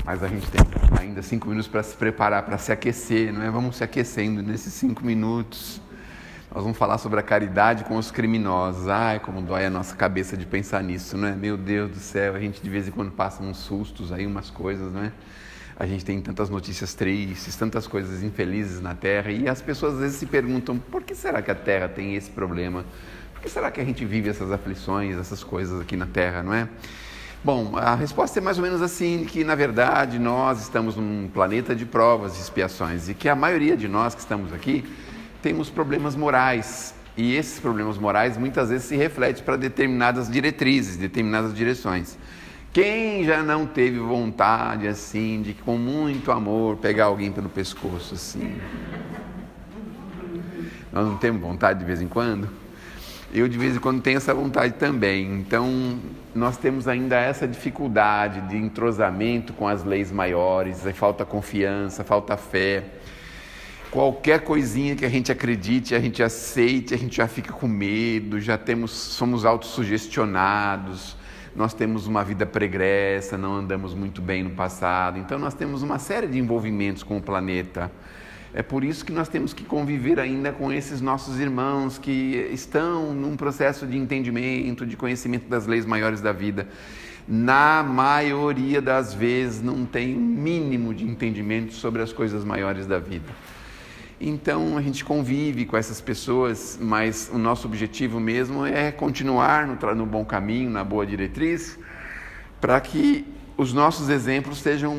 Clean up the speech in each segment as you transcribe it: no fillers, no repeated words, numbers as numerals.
Mas a gente tem ainda 5 minutos para se preparar, para se aquecer, não é? Vamos se aquecendo nesses 5 minutos. Nós vamos falar sobre a caridade com os criminosos. Ai, como dói a nossa cabeça de pensar nisso, não é? Meu Deus do céu, a gente de vez em quando passa uns sustos aí, umas coisas, não é? A gente tem tantas notícias tristes, tantas coisas infelizes na Terra, e as pessoas às vezes se perguntam, por que será que a Terra tem esse problema? Por que será que a gente vive essas aflições, essas coisas aqui na Terra, não é? Bom, a resposta é mais ou menos assim, que na verdade nós estamos num planeta de provas e expiações, e que a maioria de nós que estamos aqui temos problemas morais, e esses problemas morais muitas vezes se refletem para determinadas diretrizes, determinadas direções. Quem já não teve vontade assim, de com muito amor pegar alguém pelo pescoço assim? Nós não temos vontade de vez em quando? Eu de vez em quando tenho essa vontade também. Então nós temos ainda essa dificuldade de entrosamento com as leis maiores, falta confiança, falta fé. Qualquer coisinha que a gente acredite, a gente aceite, a gente já fica com medo, somos autossugestionados, nós temos uma vida pregressa, não andamos muito bem no passado, então nós temos uma série de envolvimentos com o planeta. É por isso que nós temos que conviver ainda com esses nossos irmãos que estão num processo de entendimento, de conhecimento das leis maiores da vida. Na maioria das vezes não tem mínimo de entendimento sobre as coisas maiores da vida. Então a gente convive com essas pessoas, mas o nosso objetivo mesmo é continuar no bom caminho, na boa diretriz, para que os nossos exemplos sejam,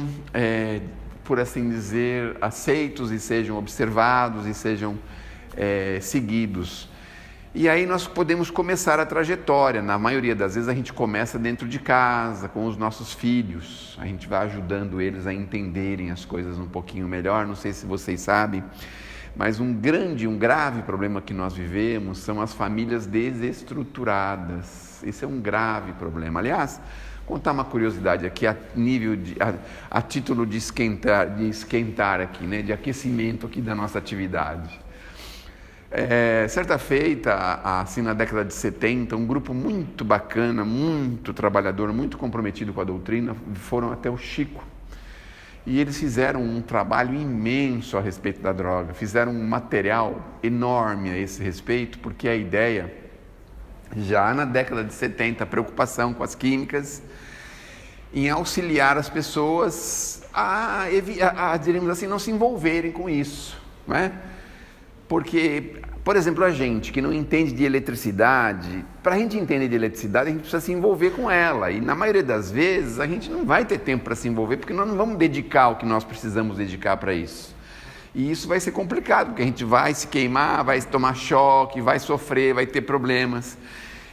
por assim dizer, aceitos e sejam observados e sejam seguidos. E aí nós podemos começar a trajetória. Na maioria das vezes a gente começa dentro de casa, com os nossos filhos. A gente vai ajudando eles a entenderem as coisas um pouquinho melhor. Não sei se vocês sabem, mas um grave problema que nós vivemos são as famílias desestruturadas. Esse é um grave problema. Aliás, contar uma curiosidade aqui a título de esquentar aqui, né, de aquecimento aqui da nossa atividade. Certa feita, assim na década de 70, um grupo muito bacana, muito trabalhador, muito comprometido com a doutrina, foram até o Chico. E eles fizeram um trabalho imenso a respeito da droga, fizeram um material enorme a esse respeito, porque a ideia, já na década de 70, a preocupação com as químicas, em auxiliar as pessoas diremos assim, não se envolverem com isso, não é? Porque, por exemplo, a gente que não entende de eletricidade, para a gente entender de eletricidade, a gente precisa se envolver com ela. E na maioria das vezes, a gente não vai ter tempo para se envolver, porque nós não vamos dedicar o que nós precisamos dedicar para isso. E isso vai ser complicado, porque a gente vai se queimar, vai tomar choque, vai sofrer, vai ter problemas.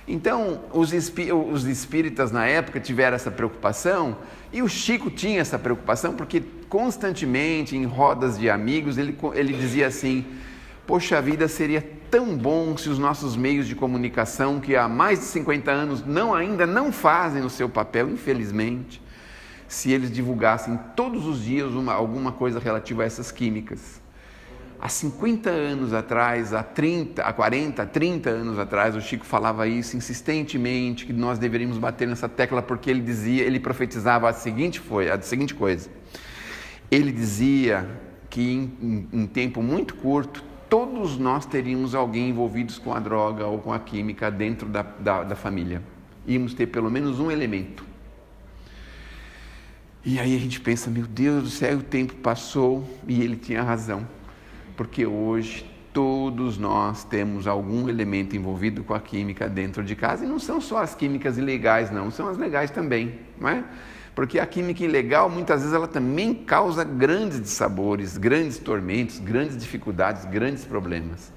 Então, os espíritas na época tiveram essa preocupação, e o Chico tinha essa preocupação, porque constantemente, em rodas de amigos, ele dizia assim: poxa vida, seria tão bom se os nossos meios de comunicação, que há mais de 50 anos ainda não fazem o seu papel, infelizmente, se eles divulgassem todos os dias alguma coisa relativa a essas químicas. Há 50 anos atrás, há 40, 30 anos atrás, o Chico falava isso insistentemente, que nós deveríamos bater nessa tecla, porque ele profetizava a seguinte coisa. Ele dizia que em tempo muito curto, todos nós teríamos alguém envolvidos com a droga ou com a química dentro da família. Íamos ter pelo menos um elemento. E aí a gente pensa, meu Deus do céu, o tempo passou, e ele tinha razão. Porque hoje todos nós temos algum elemento envolvido com a química dentro de casa, e não são só as químicas ilegais, não, são as legais também, não é? Porque a química ilegal, muitas vezes, ela também causa grandes dissabores, grandes tormentos, grandes dificuldades, grandes problemas.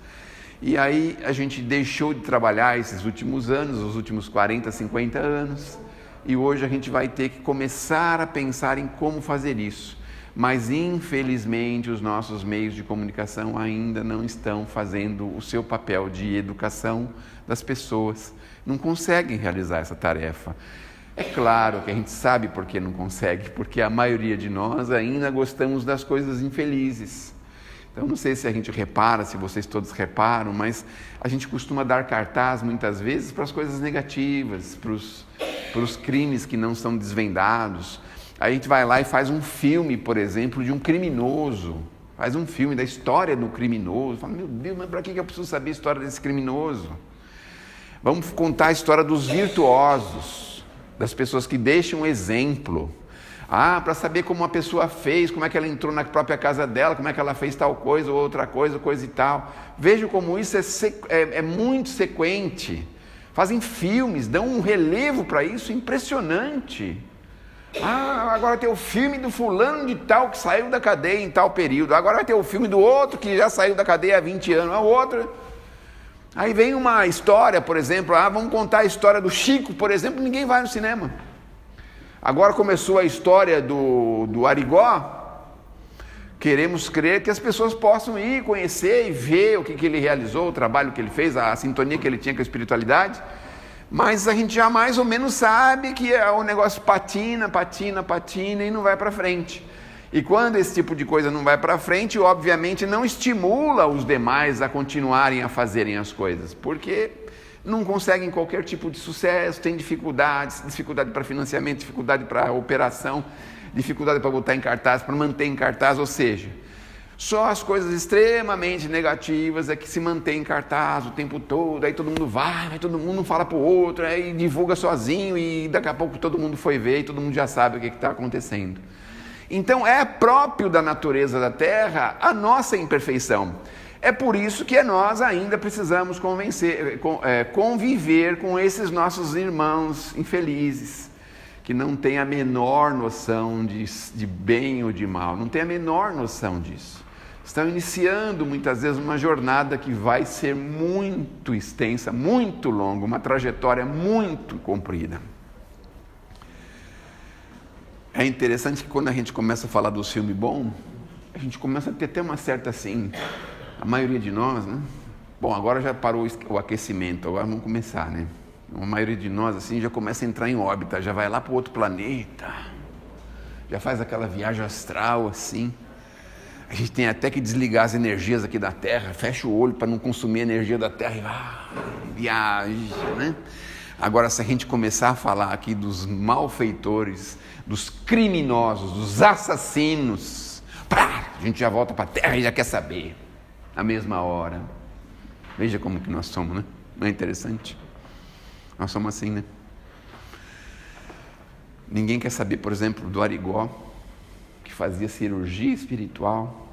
E aí a gente deixou de trabalhar esses últimos anos, os últimos 40, 50 anos, e hoje a gente vai ter que começar a pensar em como fazer isso. Mas, infelizmente, os nossos meios de comunicação ainda não estão fazendo o seu papel de educação das pessoas. Não conseguem realizar essa tarefa. É claro que a gente sabe por que não consegue, porque a maioria de nós ainda gostamos das coisas infelizes. Então, não sei se a gente repara, se vocês todos reparam, mas a gente costuma dar cartaz, muitas vezes, para as coisas negativas, pelos crimes que não são desvendados. Aí a gente vai lá e faz um filme, por exemplo, de um criminoso. Faz um filme da história do criminoso. Fala, meu Deus, mas para que eu preciso saber a história desse criminoso? Vamos contar a história dos virtuosos, das pessoas que deixam um exemplo. Para saber como uma pessoa fez, como é que ela entrou na própria casa dela, como é que ela fez tal coisa ou outra coisa, coisa e tal. Veja como isso é muito sequente. Fazem filmes, dão um relevo para isso impressionante. Agora tem o filme do fulano de tal que saiu da cadeia em tal período. Agora vai ter o filme do outro que já saiu da cadeia há 20 anos. Aí vem uma história, por exemplo, vamos contar a história do Chico, por exemplo, ninguém vai no cinema. Agora começou a história do Arigó, queremos crer que as pessoas possam ir conhecer e ver o que ele realizou, o trabalho que ele fez, a sintonia que ele tinha com a espiritualidade, mas a gente já mais ou menos sabe que o negócio patina e não vai para frente. E quando esse tipo de coisa não vai para frente, obviamente não estimula os demais a continuarem a fazerem as coisas, porque não conseguem qualquer tipo de sucesso, tem dificuldade para financiamento, dificuldade para operação, dificuldade para botar em cartaz, para manter em cartaz, ou seja, só as coisas extremamente negativas é que se mantém em cartaz o tempo todo, aí todo mundo vai todo mundo um fala para o outro, aí divulga sozinho e daqui a pouco todo mundo foi ver e todo mundo já sabe o que está acontecendo. Então é próprio da natureza da Terra a nossa imperfeição. É por isso que nós ainda precisamos conviver com esses nossos irmãos infelizes, que não têm a menor noção de bem ou de mal, não têm a menor noção disso. Estão iniciando muitas vezes uma jornada que vai ser muito extensa, muito longa, uma trajetória muito comprida. É interessante que quando a gente começa a falar do filme bom, a gente começa a ter até uma certa assim... A maioria de nós, né? Bom, agora já parou o aquecimento, agora vamos começar, né? A maioria de nós, assim, já começa a entrar em órbita, já vai lá para o outro planeta, já faz aquela viagem astral, assim. A gente tem até que desligar as energias aqui da Terra, fecha o olho para não consumir a energia da Terra e viaja, né? Agora, se a gente começar a falar aqui dos malfeitores, dos criminosos, dos assassinos, a gente já volta para a Terra e já quer saber. Na mesma hora. Veja como que nós somos, né? Não é interessante? Nós somos assim, né? Ninguém quer saber, por exemplo, do Arigó, que fazia cirurgia espiritual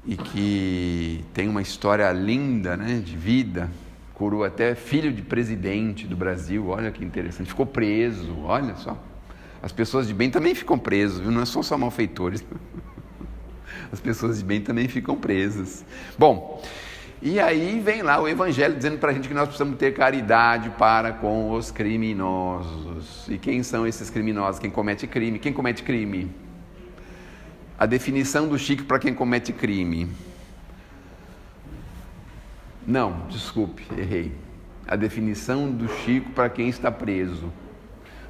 e que tem uma história linda, né, de vida, curou até filho de presidente do Brasil, olha que interessante, ficou preso, olha só. As pessoas de bem também ficam presas, viu? Não são só malfeitores. As pessoas de bem também ficam presas. Bom, e aí vem lá o Evangelho dizendo para a gente que nós precisamos ter caridade para com os criminosos. E quem são esses criminosos? Quem comete crime? Quem comete crime? A definição do Chico para quem comete crime. Não, desculpe, errei. A definição do Chico para quem está preso.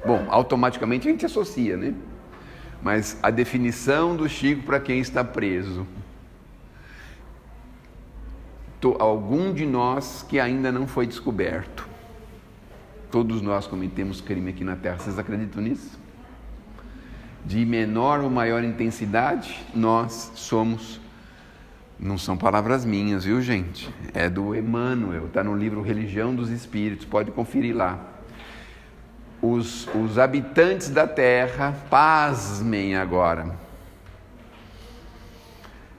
Bom, automaticamente a gente associa, né? Mas a definição do Chico para quem está preso. Algum de nós que ainda não foi descoberto. Todos nós cometemos crime aqui na Terra. Vocês acreditam nisso? De menor ou maior intensidade, nós somos... Não são palavras minhas, viu, gente? É do Emmanuel, está no livro Religião dos Espíritos, pode conferir lá. Os habitantes da Terra, pasmem agora,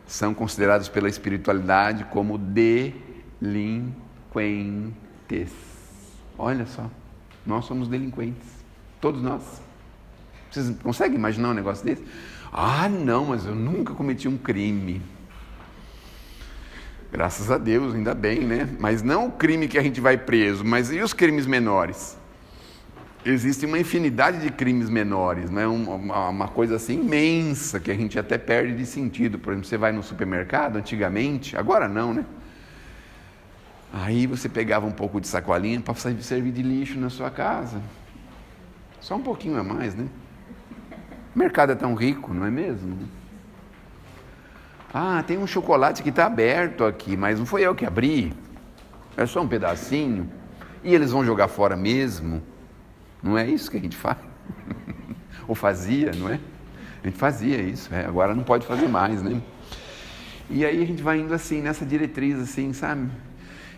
são considerados pela espiritualidade como delinquentes. Olha só, nós somos delinquentes, todos nós. Vocês conseguem imaginar um negócio desse? Não, mas eu nunca cometi um crime. Graças a Deus, ainda bem, né? Mas não o crime que a gente vai preso, mas e os crimes menores? Existe uma infinidade de crimes menores, né? Uma coisa assim imensa que a gente até perde de sentido. Por exemplo, você vai no supermercado antigamente, agora não, né? Aí você pegava um pouco de sacolinha para servir de lixo na sua casa. Só um pouquinho a mais, né? O mercado é tão rico, não é mesmo? Tem um chocolate que está aberto aqui, mas não foi eu que abri. É só um pedacinho. E eles vão jogar fora mesmo. Não é isso que a gente faz? Ou fazia, não é? A gente fazia isso, agora não pode fazer mais, né? E aí a gente vai indo assim, nessa diretriz, assim, sabe?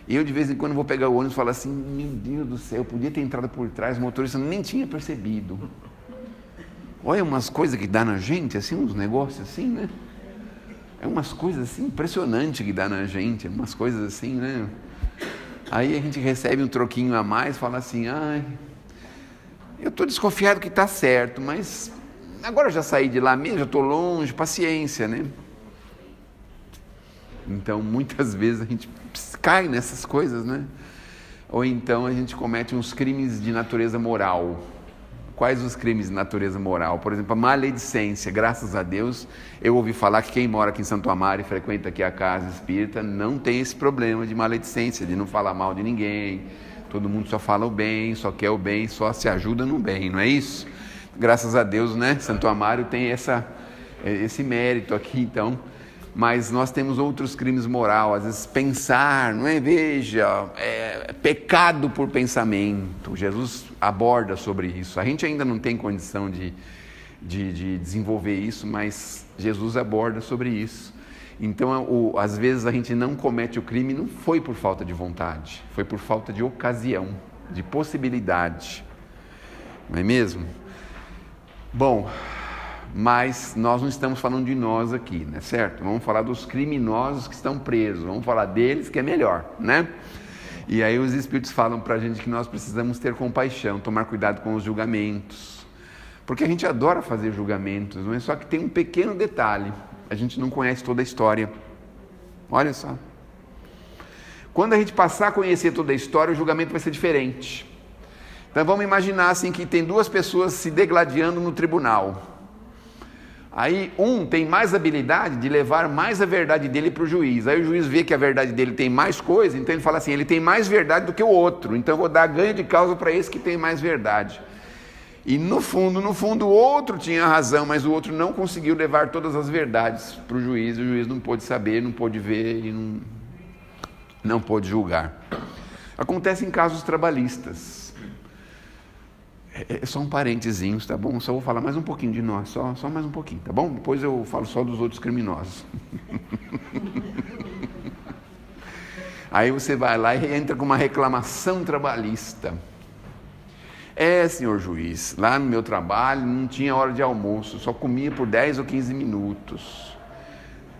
Eu, de vez em quando, vou pegar o ônibus e falo assim, meu Deus do céu, eu podia ter entrado por trás, o motorista nem tinha percebido. Olha umas coisas que dá na gente, assim, uns negócios assim, né? É umas coisas assim, impressionantes que dá na gente, umas coisas assim, né? Aí a gente recebe um troquinho a mais, fala assim, ai, eu estou desconfiado que está certo, mas agora eu já saí de lá mesmo, já estou longe, paciência, né? Então, muitas vezes a gente cai nessas coisas, né? Ou então a gente comete uns crimes de natureza moral. Quais os crimes de natureza moral? Por exemplo, a maledicência. Graças a Deus, eu ouvi falar que quem mora aqui em Santo Amaro e frequenta aqui a casa espírita não tem esse problema de maledicência, de não falar mal de ninguém. Todo mundo só fala o bem, só quer o bem, só se ajuda no bem, não é isso? Graças a Deus, né? Santo Amaro tem esse mérito aqui, então. Mas nós temos outros crimes morais, às vezes pensar, não é? Veja, pecado por pensamento. Jesus aborda sobre isso. A gente ainda não tem condição de desenvolver isso, mas Jesus aborda sobre isso. Então, às vezes a gente não comete o crime, não foi por falta de vontade, foi por falta de ocasião, de possibilidade. Não é mesmo? Bom, mas nós não estamos falando de nós aqui, né, certo? Vamos falar dos criminosos que estão presos, vamos falar deles que é melhor, né? E aí os Espíritos falam para a gente que nós precisamos ter compaixão, tomar cuidado com os julgamentos, porque a gente adora fazer julgamentos, não é? Só que tem um pequeno detalhe, a gente não conhece toda a história. Olha só, quando a gente passar a conhecer toda a história, o julgamento vai ser diferente. Então vamos imaginar assim que tem duas pessoas se degladiando no tribunal. Aí um tem mais habilidade de levar mais a verdade dele para o juiz. Aí o juiz vê que a verdade dele tem mais coisa, então ele fala assim, ele tem mais verdade do que o outro, então eu vou dar ganho de causa para esse que tem mais verdade. E no fundo, o outro tinha razão, mas o outro não conseguiu levar todas as verdades para o juiz não pôde saber, não pôde ver e não pôde julgar. Acontece em casos trabalhistas. É só um parentezinho, tá bom? Só vou falar mais um pouquinho de nós, só mais um pouquinho, tá bom? Depois eu falo só dos outros criminosos. Aí você vai lá e entra com uma reclamação trabalhista. Senhor juiz, lá no meu trabalho não tinha hora de almoço, só comia por 10 ou 15 minutos.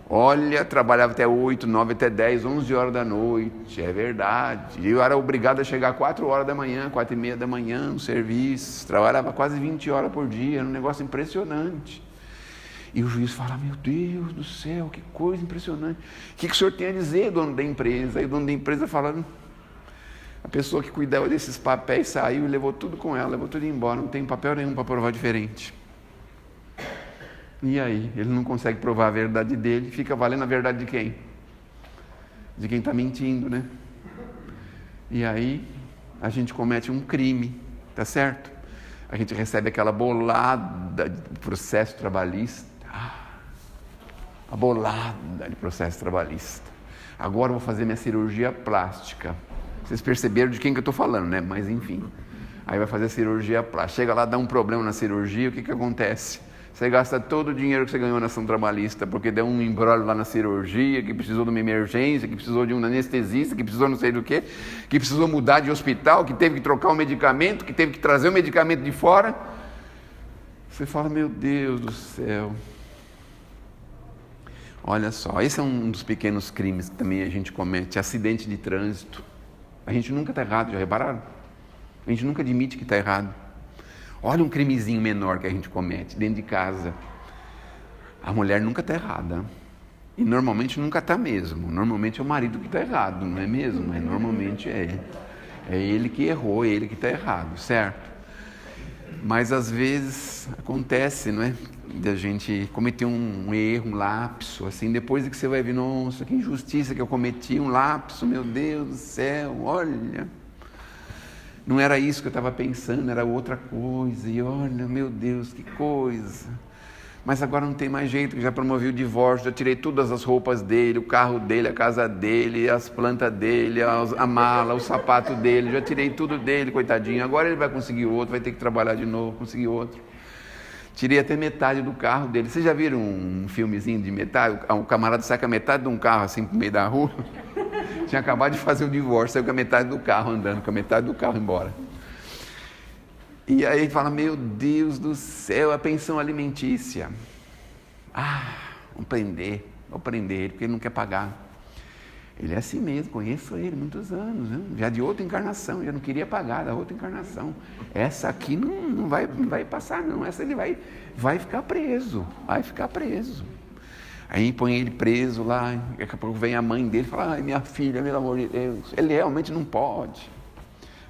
Olha, trabalhava até 8, 9, até 10, 11 horas da noite, é verdade. Eu era obrigado a chegar 4 horas da manhã, 4 e meia da manhã no serviço. Trabalhava quase 20 horas por dia, era um negócio impressionante. E o juiz fala, meu Deus do céu, que coisa impressionante. O que o senhor tem a dizer, dono da empresa? Aí o dono da empresa fala, a pessoa que cuidava desses papéis saiu e levou tudo com ela, levou tudo embora, não tem papel nenhum para provar diferente. E aí, ele não consegue provar a verdade dele, fica valendo a verdade de quem? De quem está mentindo, né? E aí, a gente comete um crime, tá certo? A gente recebe aquela bolada de processo trabalhista. A bolada de processo trabalhista. Agora eu vou fazer minha cirurgia plástica. Vocês perceberam de quem que eu estou falando, né? Mas enfim. Aí vai fazer a cirurgia plástica. Chega lá, dá um problema na cirurgia, o que acontece? Você gasta todo o dinheiro que você ganhou na ação trabalhista, porque deu um embrólio lá na cirurgia, que precisou de uma emergência, que precisou de um anestesista, que precisou não sei do que precisou mudar de hospital, que teve que trocar o medicamento, que teve que trazer o medicamento de fora. Você fala, meu Deus do céu. Olha só, esse é um dos pequenos crimes que também a gente comete, acidente de trânsito. A gente nunca está errado, já repararam? A gente nunca admite que está errado. Olha um crimezinho menor que a gente comete dentro de casa. A mulher nunca está errada. E normalmente nunca está mesmo. Normalmente é o marido que está errado, não é mesmo? Mas normalmente é ele que errou, é ele que está errado, certo? Mas às vezes acontece, não é? Da gente cometer um erro, um lapso, assim, depois que você vai ver, nossa, que injustiça que eu cometi, um lapso, meu Deus do céu, olha... Não era isso que eu estava pensando, era outra coisa. E olha, meu Deus, que coisa. Mas agora não tem mais jeito, já promovi o divórcio, já tirei todas as roupas dele, o carro dele, a casa dele, as plantas dele, a mala, o sapato dele, já tirei tudo dele, coitadinho. Agora ele vai conseguir outro, vai ter que trabalhar de novo, conseguir outro. Tirei até metade do carro dele. Vocês já viram um filmezinho de metade? O camarada saca metade de um carro assim pro meio da rua. Tinha acabado de fazer o divórcio, saiu com a metade do carro andando, com a metade do carro embora. E aí ele fala, meu Deus do céu, a pensão alimentícia. Vou prender ele, porque ele não quer pagar. Ele é assim mesmo, conheço ele há muitos anos, né? Já de outra encarnação, já não queria pagar da outra encarnação. Essa aqui não vai passar não, essa ele vai ficar preso, Aí põe ele preso lá, daqui a pouco vem a mãe dele e fala, minha filha, pelo amor de Deus, ele realmente não pode.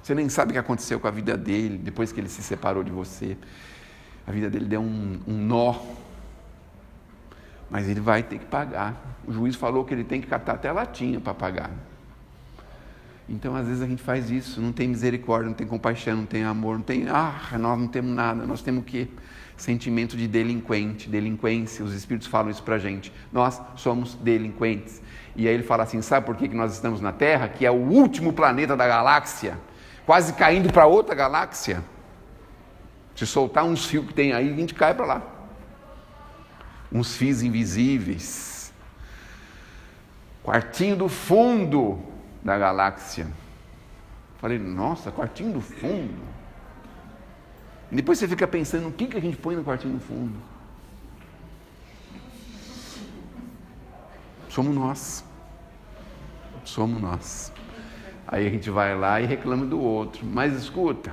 Você nem sabe o que aconteceu com a vida dele, depois que ele se separou de você. A vida dele deu um nó. Mas ele vai ter que pagar. O juiz falou que ele tem que catar até a latinha para pagar. Então, às vezes a gente faz isso, não tem misericórdia, não tem compaixão, não tem amor, nós não temos nada, nós temos o quê? Sentimento de delinquência, os espíritos falam isso para a gente. Nós somos delinquentes. E aí ele fala assim, sabe por que nós estamos na Terra? Que é o último planeta da galáxia, quase caindo para outra galáxia. Se soltar uns fios que tem aí, a gente cai para lá. Uns fios invisíveis. Quartinho do fundo da galáxia. Falei, nossa, quartinho do fundo. E depois você fica pensando, o que a gente põe no quartinho do fundo? Somos nós. Aí a gente vai lá e reclama do outro. Mas escuta,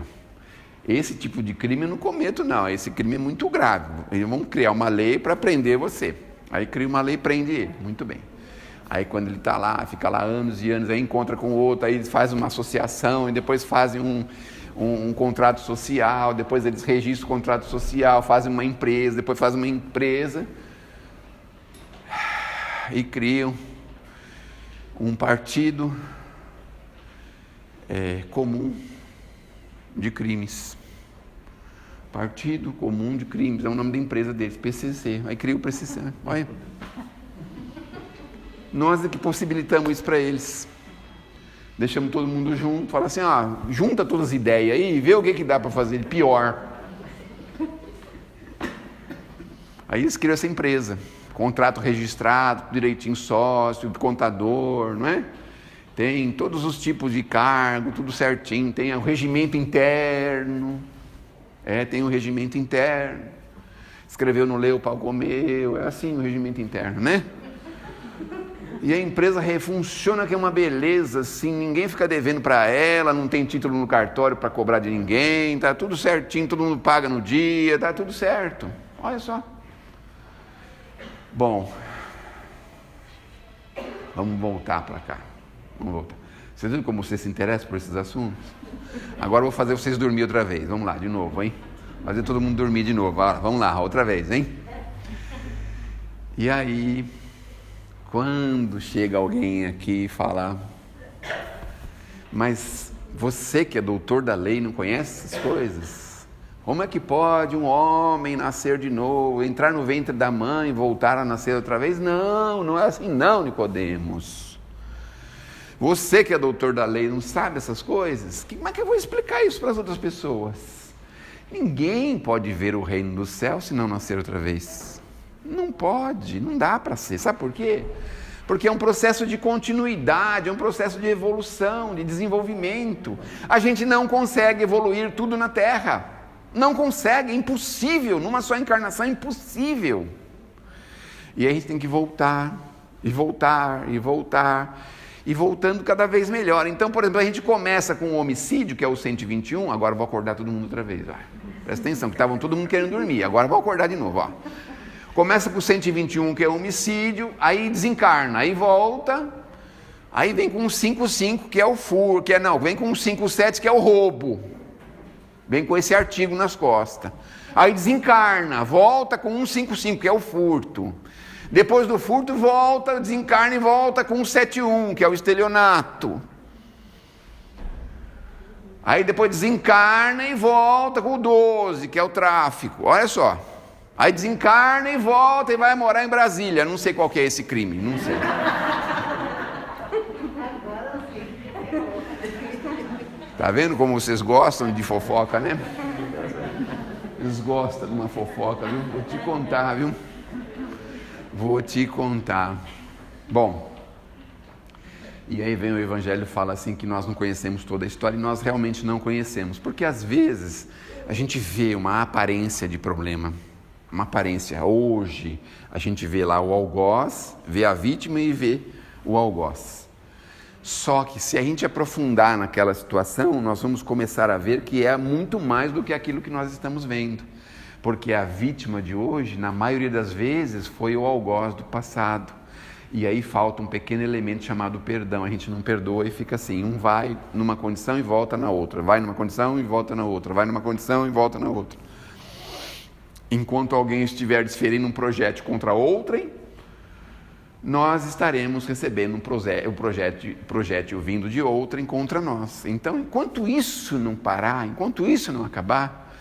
esse tipo de crime eu não cometo não, esse crime é muito grave. Eles vão criar uma lei para prender você. Aí cria uma lei e prende ele, muito bem. Aí quando ele está lá, fica lá anos e anos, aí encontra com o outro, aí eles fazem uma associação e depois fazem um contrato social, depois eles registram o contrato social, fazem uma empresa, depois fazem uma empresa e criam um partido comum de crimes. Partido Comum de Crimes, é o nome da empresa deles, PCC. Aí cria o PCC. Olha. Nós é que possibilitamos isso para eles. Deixamos todo mundo junto, fala assim, junta todas as ideias aí e vê o que dá para fazer de pior. Aí eles criam essa empresa, contrato registrado, direitinho sócio, contador, não é? Tem todos os tipos de cargo, tudo certinho, tem o regimento interno, tem o regimento interno, escreveu, não leu, o pau comeu, é assim o regimento interno, né? E a empresa funciona que é uma beleza, assim, ninguém fica devendo para ela, não tem título no cartório para cobrar de ninguém, tá tudo certinho, todo mundo paga no dia, tá tudo certo, olha só. Bom, vamos voltar para cá. Vamos voltar. Vocês viram como você se interessa por esses assuntos? Agora eu vou fazer vocês dormir outra vez. Vamos lá, de novo, hein? Fazer todo mundo dormir de novo. Vamos lá, outra vez, hein? E aí, quando chega alguém aqui e fala, mas você que é doutor da lei não conhece essas coisas? Como é que pode um homem nascer de novo, entrar no ventre da mãe e voltar a nascer outra vez? Não é assim não, Nicodemos. Você que é doutor da lei não sabe essas coisas? Como é que eu vou explicar isso para as outras pessoas? Ninguém pode ver o reino do céu se não nascer outra vez. Não pode, não dá para ser. Sabe por quê? Porque é um processo de continuidade, é um processo de evolução, de desenvolvimento. A gente não consegue evoluir tudo na Terra. Não consegue, é impossível. Numa só encarnação é impossível. E aí a gente tem que voltar, e voltar, e voltar, e voltando cada vez melhor. Então, por exemplo, a gente começa com o homicídio, que é o 121, agora eu vou acordar todo mundo outra vez. Presta atenção, que estavam todo mundo querendo dormir, agora eu vou acordar de novo. Começa com o 121, que é o homicídio, aí desencarna, aí volta, aí vem com o 55, que é o furto, vem com o 57, que é o roubo. Vem com esse artigo nas costas. Aí desencarna, volta com 155, que é o furto. Depois do furto, volta, desencarna e volta com 171, que é o estelionato. Aí depois desencarna e volta com o 12, que é o tráfico. Olha só. Aí desencarna e volta e vai morar em Brasília. Não sei qual que é esse crime, não sei. Tá vendo como vocês gostam de fofoca, né? Eles gostam de uma fofoca, viu? Vou te contar, viu? Vou te contar. Bom, e aí vem o Evangelho e fala assim que nós não conhecemos toda a história, e nós realmente não conhecemos, porque às vezes a gente vê uma aparência de problema, uma aparência. Hoje a gente vê lá o algoz, vê a vítima e vê o algoz. Só que se a gente aprofundar naquela situação, nós vamos começar a ver que é muito mais do que aquilo que nós estamos vendo. Porque a vítima de hoje, na maioria das vezes, foi o algoz do passado. E aí falta um pequeno elemento chamado perdão. A gente não perdoa e fica assim, um vai numa condição e volta na outra, vai numa condição e volta na outra, vai numa condição e volta na outra. Enquanto alguém estiver desferindo um projétil contra outrem, nós estaremos recebendo o projétil vindo de outrem contra nós. Então, enquanto isso não parar, enquanto isso não acabar,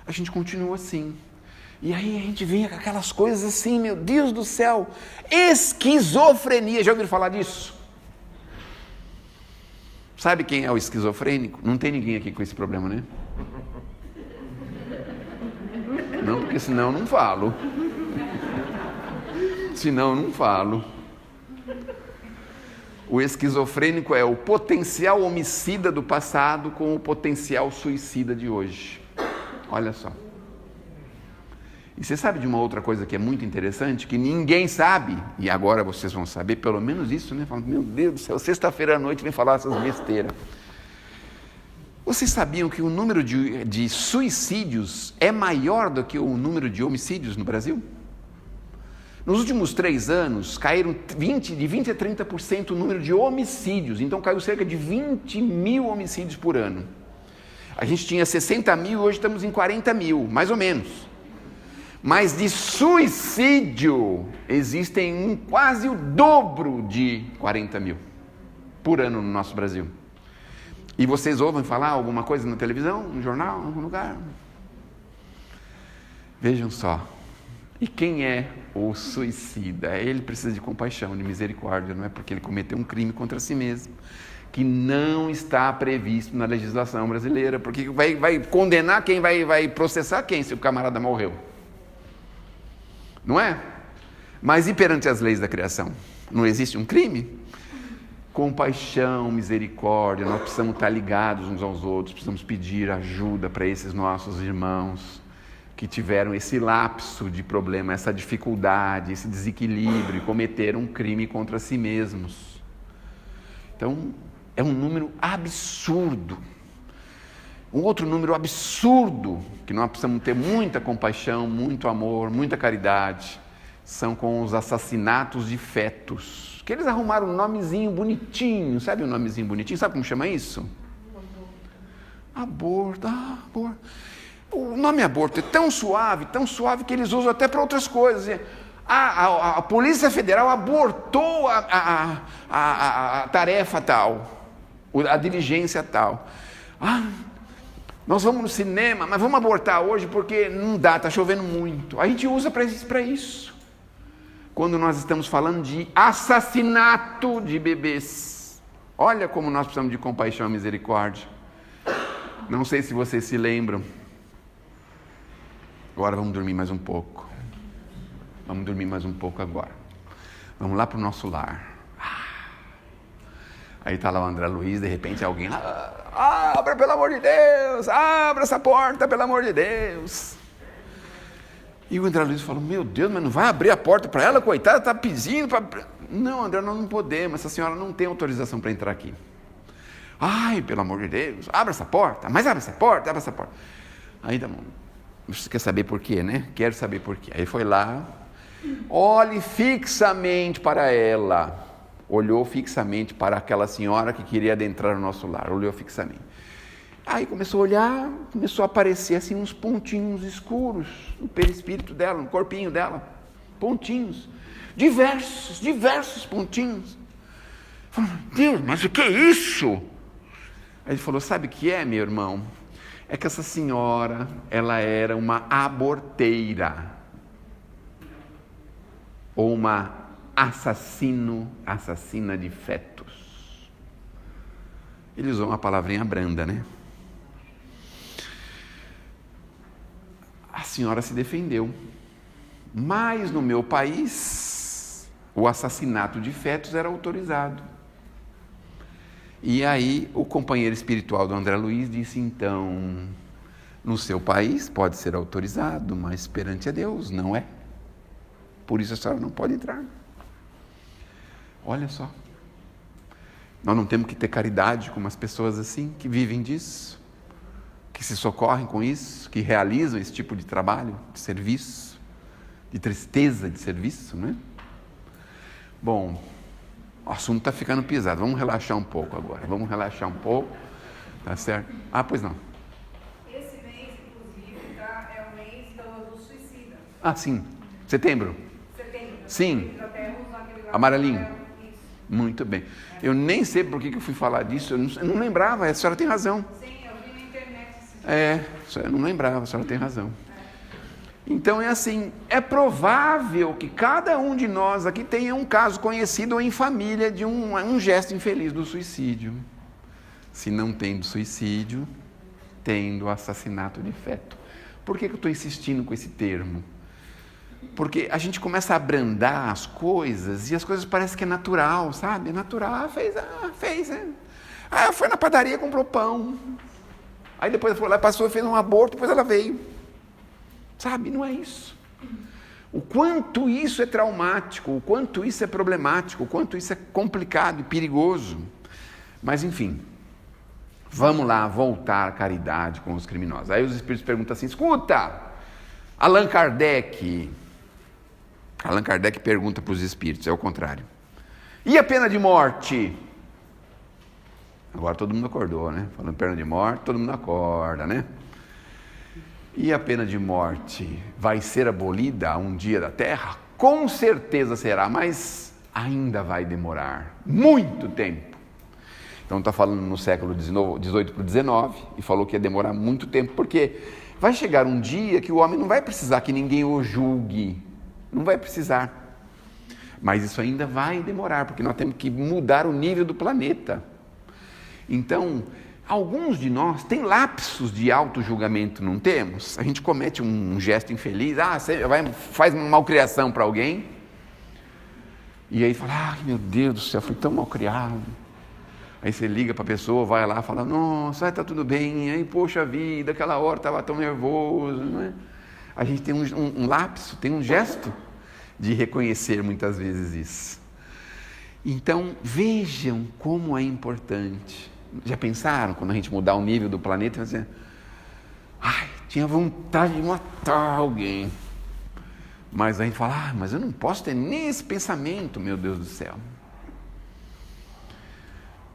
a gente continua assim. E aí a gente vem com aquelas coisas assim, meu Deus do céu, esquizofrenia. Já ouviram falar disso? Sabe quem é o esquizofrênico? Não tem ninguém aqui com esse problema, né? Não, porque senão eu não falo. Senão eu não falo. O esquizofrênico é o potencial homicida do passado com o potencial suicida de hoje. Olha só. E você sabe de uma outra coisa que é muito interessante, que ninguém sabe, e agora vocês vão saber, pelo menos isso, né? Falando, meu Deus do céu, sexta-feira à noite vem falar essas besteiras. Vocês sabiam que o número de suicídios é maior do que o número de homicídios no Brasil? Nos últimos 3 anos, caíram de 20% a 30% o número de homicídios. Então, caiu cerca de 20 mil homicídios por ano. A gente tinha 60 mil, hoje estamos em 40 mil, mais ou menos. Mas de suicídio, existem quase o dobro de 40 mil por ano no nosso Brasil. E vocês ouvem falar alguma coisa na televisão, no jornal, em algum lugar? Vejam só. E quem é o suicida? Ele precisa de compaixão, de misericórdia, não é porque ele cometeu um crime contra si mesmo, que não está previsto na legislação brasileira, porque vai condenar quem, vai processar quem se o camarada morreu? Não é? Mas e perante as leis da criação? Não existe um crime? Compaixão, misericórdia, nós precisamos estar ligados uns aos outros, precisamos pedir ajuda para esses nossos irmãos que tiveram esse lapso de problema, essa dificuldade, esse desequilíbrio e cometeram um crime contra si mesmos. Então, é um número absurdo. Um outro número absurdo, que nós precisamos ter muita compaixão, muito amor, muita caridade, são com os assassinatos de fetos. Que eles arrumaram um nomezinho bonitinho, sabe um nomezinho bonitinho? Sabe como chama isso? Aborto. Aborto. O nome aborto é tão suave que eles usam até para outras coisas. A Polícia Federal abortou a tarefa tal, a diligência tal. Nós vamos no cinema, mas vamos abortar hoje porque não dá, está chovendo muito. A gente usa para isso. Quando nós estamos falando de assassinato de bebês. Olha como nós precisamos de compaixão e misericórdia. Não sei se vocês se lembram. Agora vamos dormir mais um pouco. Vamos dormir mais um pouco agora. Vamos lá para o nosso lar. Aí está lá o André Luiz, de repente alguém lá, abra pelo amor de Deus, abra essa porta pelo amor de Deus. E o André Luiz falou, meu Deus, mas não vai abrir a porta para ela, coitada, está pedindo para... Não, André, nós não podemos, essa senhora não tem autorização para entrar aqui. Ai, pelo amor de Deus, abra essa porta, mas abre essa porta. Aí tá bom. Você quer saber por quê, né? Quero saber por quê. Aí foi lá, olhe fixamente para ela. Olhou fixamente para aquela senhora que queria adentrar no nosso lar. Olhou fixamente. Aí começou a olhar, começou a aparecer assim uns pontinhos escuros no perispírito dela, no corpinho dela. Pontinhos. Diversos pontinhos. Falei, Deus, mas o que é isso? Aí ele falou, sabe o que é, meu irmão? É que essa senhora, ela era uma aborteira. ou uma assassina de fetos. Ele usou uma palavrinha branda, né? A senhora se defendeu. Mas no meu país, o assassinato de fetos era autorizado. E aí o companheiro espiritual do André Luiz disse, então, no seu país pode ser autorizado, mas perante a Deus não é. Por isso a senhora não pode entrar. Olha só. Nós não temos que ter caridade com umas pessoas assim, que vivem disso, que se socorrem com isso, que realizam esse tipo de trabalho, de serviço, de tristeza de serviço, não é? Bom, o assunto está ficando pesado, vamos relaxar um pouco agora, tá certo? Ah, pois não. Esse mês, inclusive, é o mês do suicida. Ah, sim, setembro. Sim, amarelinho. Muito bem. Eu nem sei por que eu fui falar disso, eu não lembrava, a senhora tem razão. Sim, eu vi na internet. Eu não lembrava, a senhora tem razão. Então é assim, é provável que cada um de nós aqui tenha um caso conhecido ou em família de um gesto infeliz do suicídio. Se não tem do suicídio, tem do assassinato de feto. Por que eu estou insistindo com esse termo? Porque a gente começa a abrandar as coisas e as coisas parecem que é natural, sabe? É natural, fez. Foi na padaria, comprou pão. Aí depois foi lá, passou e fez um aborto, depois ela veio. Sabe, não é isso. O quanto isso é traumático, o quanto isso é problemático, o quanto isso é complicado e perigoso. Mas enfim, vamos lá voltar à caridade com os criminosos. Aí os espíritos perguntam assim, escuta, Allan Kardec pergunta para os espíritos, é o contrário. E a pena de morte? Agora todo mundo acordou, né? Falando pena de morte, todo mundo acorda, né? E a pena de morte vai ser abolida um dia da Terra? Com certeza será, mas ainda vai demorar muito tempo. Então está falando no século XVIII para o XIX e falou que ia demorar muito tempo, porque vai chegar um dia que o homem não vai precisar que ninguém o julgue, não vai precisar. Mas isso ainda vai demorar, porque nós temos que mudar o nível do planeta. Então, alguns de nós têm lapsos de auto-julgamento, não temos? A gente comete um gesto infeliz, você faz uma malcriação para alguém, e aí fala, meu Deus do céu, fui tão malcriado. Aí você liga para a pessoa, vai lá, fala, nossa, está tudo bem, aí poxa vida, aquela hora estava tão nervoso, não é? A gente tem um lapso, tem um gesto de reconhecer muitas vezes isso. Então, vejam como é importante. Já pensaram, quando a gente mudar o nível do planeta, dizer, tinha vontade de matar alguém. Mas a gente fala, mas eu não posso ter nem esse pensamento, meu Deus do céu.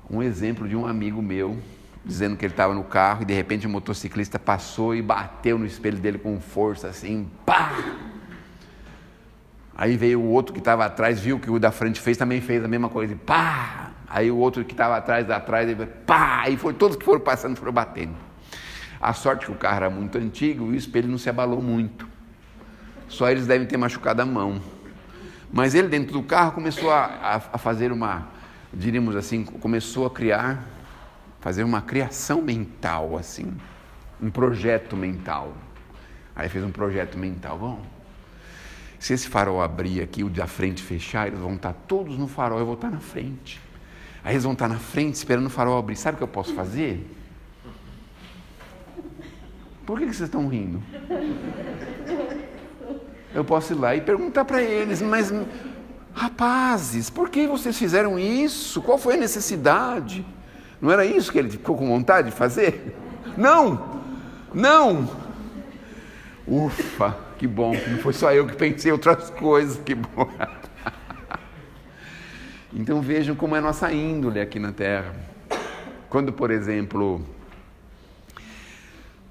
Um exemplo de um amigo meu, dizendo que ele estava no carro e de repente o motociclista passou e bateu no espelho dele com força, assim, pá! Aí veio o outro que estava atrás, viu que o da frente fez, também fez a mesma coisa, e pá! Aí o outro que estava atrás, ele, pá! E todos que foram passando foram batendo. A sorte que o carro era muito antigo e o espelho não se abalou muito. Só eles devem ter machucado a mão. Mas ele dentro do carro começou a fazer diríamos assim, começou a fazer uma criação mental, assim, um projeto mental. Aí fez um projeto mental, bom, se esse farol abrir aqui, o da frente fechar, eles vão estar todos no farol, eu vou estar na frente. Aí eles vão estar na frente esperando o farol abrir. Sabe o que eu posso fazer? Por que vocês estão rindo? Eu posso ir lá e perguntar para eles, mas rapazes, por que vocês fizeram isso? Qual foi a necessidade? Não era isso que ele ficou com vontade de fazer? Não! Ufa, que bom, não foi só eu que pensei outras coisas, que bom. Então vejam como é a nossa índole aqui na Terra. Quando, por exemplo,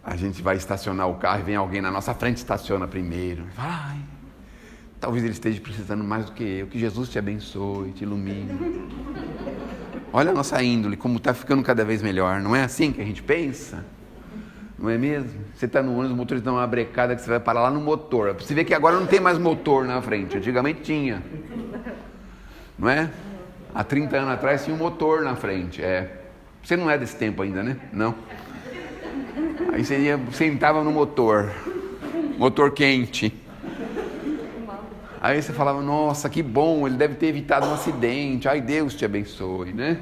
a gente vai estacionar o carro e vem alguém na nossa frente, estaciona primeiro. Talvez ele esteja precisando mais do que eu. Que Jesus te abençoe, te ilumine. Olha a nossa índole, como está ficando cada vez melhor. Não é assim que a gente pensa? Não é mesmo? Você está no ônibus, o motorista dá uma brecada que você vai parar lá no motor. Você vê que agora não tem mais motor na frente, antigamente tinha. Não é? Há 30 anos atrás tinha um motor na frente. Você não é desse tempo ainda, né? Não. Aí você sentava no motor quente. Aí você falava, nossa, que bom, ele deve ter evitado um acidente. Ai, Deus te abençoe, né?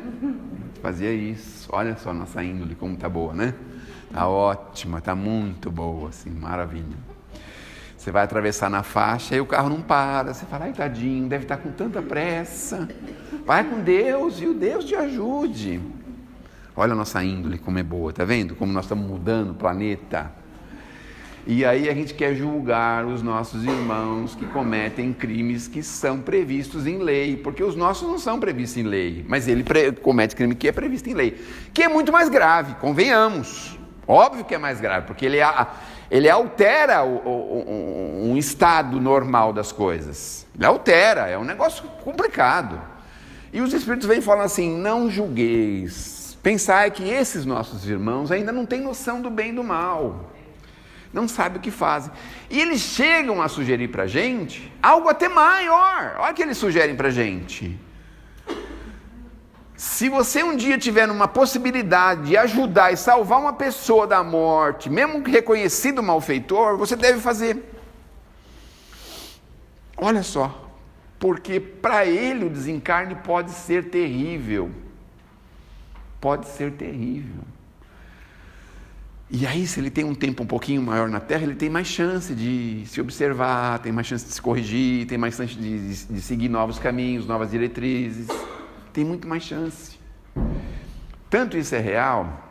Fazia isso. Olha só a nossa índole, como tá boa, né? Tá ótima, tá muito boa, assim, maravilha. Você vai atravessar na faixa e o carro não para. Você fala, ai, tadinho, deve estar com tanta pressa. Vai com Deus e o Deus te ajude. Olha a nossa índole, como é boa, tá vendo? Como nós estamos mudando o planeta. E aí a gente quer julgar os nossos irmãos que cometem crimes que são previstos em lei, porque os nossos não são previstos em lei, mas ele comete crime que é previsto em lei, que é muito mais grave, convenhamos. Óbvio que é mais grave, porque ele altera um estado normal das coisas. Ele altera, é um negócio complicado. E os Espíritos vêm falando assim, não julgueis. Pensai que esses nossos irmãos ainda não têm noção do bem e do mal. Não sabem o que fazem. E eles chegam a sugerir para a gente algo até maior. Olha o que eles sugerem para a gente. Se você um dia tiver uma possibilidade de ajudar e salvar uma pessoa da morte, mesmo reconhecido malfeitor, você deve fazer. Olha só, porque para ele o desencarne pode ser terrível. Pode ser terrível. E aí, se ele tem um tempo um pouquinho maior na Terra, ele tem mais chance de se observar, tem mais chance de se corrigir, tem mais chance de seguir novos caminhos, novas diretrizes. Tem muito mais chance. Tanto isso é real.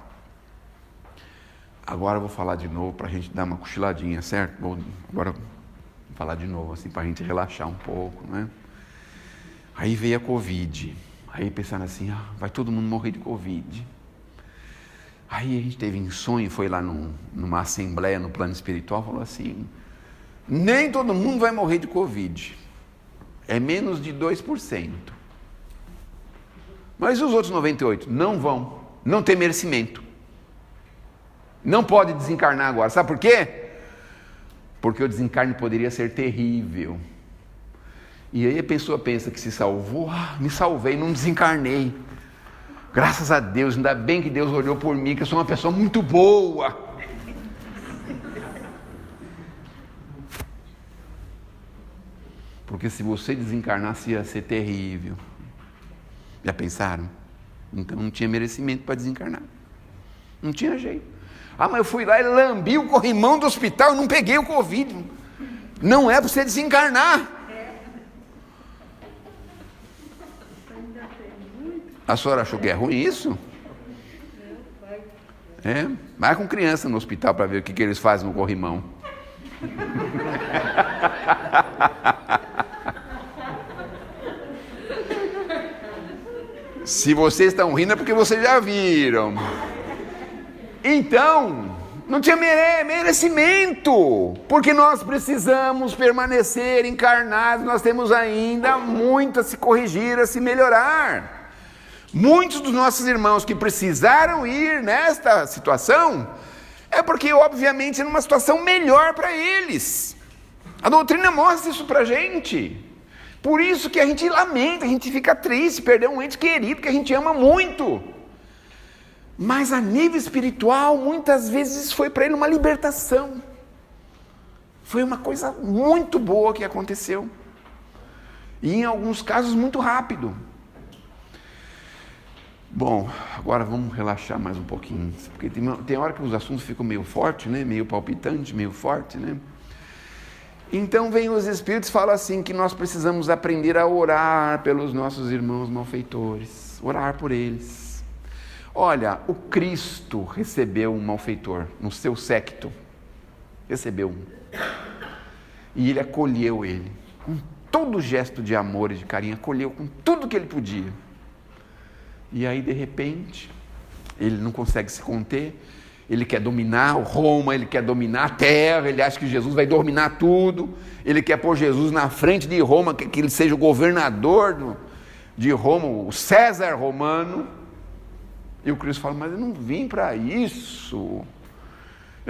Agora eu vou falar de novo para a gente dar uma cochiladinha, certo? Agora vou falar de novo, assim, para a gente relaxar um pouco, né? Aí veio a Covid. Aí pensaram assim, vai todo mundo morrer de Covid. Aí a gente teve um sonho, foi lá numa assembleia no plano espiritual, falou assim, nem todo mundo vai morrer de Covid. É menos de 2%. Mas os outros 98% não vão, não tem merecimento. Não pode desencarnar agora. Sabe por quê? Porque o desencarne poderia ser terrível. E aí a pessoa pensa que se salvou, me salvei, não desencarnei. Graças a Deus, ainda bem que Deus olhou por mim, que eu sou uma pessoa muito boa. Porque se você desencarnasse ia ser terrível. Já pensaram? Então não tinha merecimento para desencarnar. Não tinha jeito. Mas eu fui lá e lambi o corrimão do hospital e não peguei o Covid. Não é para você desencarnar. A senhora achou que é ruim isso? Vai com criança no hospital para ver o que eles fazem no corrimão. Se vocês estão rindo é porque vocês já viram. Então, não tinha merecimento, porque nós precisamos permanecer encarnados, nós temos ainda muito a se corrigir, a se melhorar. Muitos dos nossos irmãos que precisaram ir nesta situação, é porque obviamente é numa situação melhor para eles. A doutrina mostra isso para a gente. Por isso que a gente lamenta, a gente fica triste, perder um ente querido que a gente ama muito. Mas a nível espiritual, muitas vezes foi para ele uma libertação. Foi uma coisa muito boa que aconteceu. E em alguns casos muito rápido. Bom, agora vamos relaxar mais um pouquinho, porque tem hora que os assuntos ficam meio fortes, né? Meio palpitantes, meio forte, né? Então vem os Espíritos e falam assim, que nós precisamos aprender a orar pelos nossos irmãos malfeitores, orar por eles. Olha, o Cristo recebeu um malfeitor no seu séquito, recebeu um, e ele acolheu ele, com todo gesto de amor e de carinho, acolheu com tudo que ele podia. E aí, de repente, ele não consegue se conter, ele quer dominar Roma, ele quer dominar a terra, ele acha que Jesus vai dominar tudo, ele quer pôr Jesus na frente de Roma, que ele seja o governador de Roma, o César romano. E o Cristo fala, mas eu não vim para isso,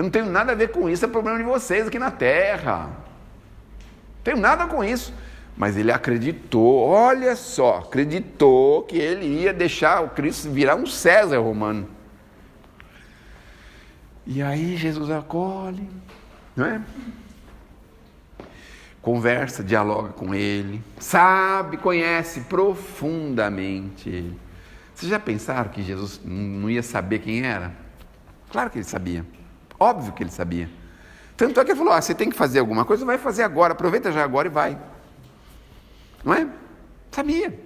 Eu não tenho nada a ver com isso, é problema de vocês aqui na terra. Não tenho nada com isso. Mas ele acreditou, olha só, acreditou que ele ia deixar o Cristo virar um César romano. E aí Jesus acolhe, não é? Conversa, dialoga com ele, sabe, conhece profundamente ele. Vocês já pensaram que Jesus não ia saber quem era? Claro que ele sabia, óbvio que ele sabia. Tanto é que ele falou, você tem que fazer alguma coisa, vai fazer agora, aproveita já agora e vai. Não é? Sabia.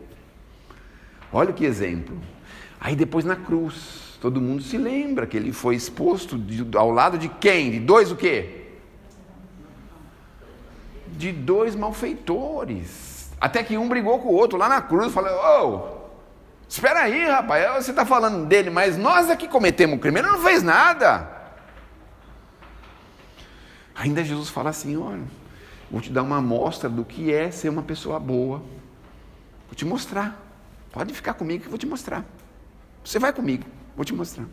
Olha que exemplo. Aí depois na cruz, todo mundo se lembra que ele foi exposto ao lado de quem? De dois o quê? De dois malfeitores. Até que um brigou com o outro lá na cruz, falou, espera aí, rapaz, você está falando dele, mas nós aqui cometemos o crime, ele não fez nada. Ainda Jesus fala assim, olha, vou te dar uma amostra do que é ser uma pessoa boa. Vou te mostrar. Pode ficar comigo que eu vou te mostrar. Você vai comigo, vou te mostrar.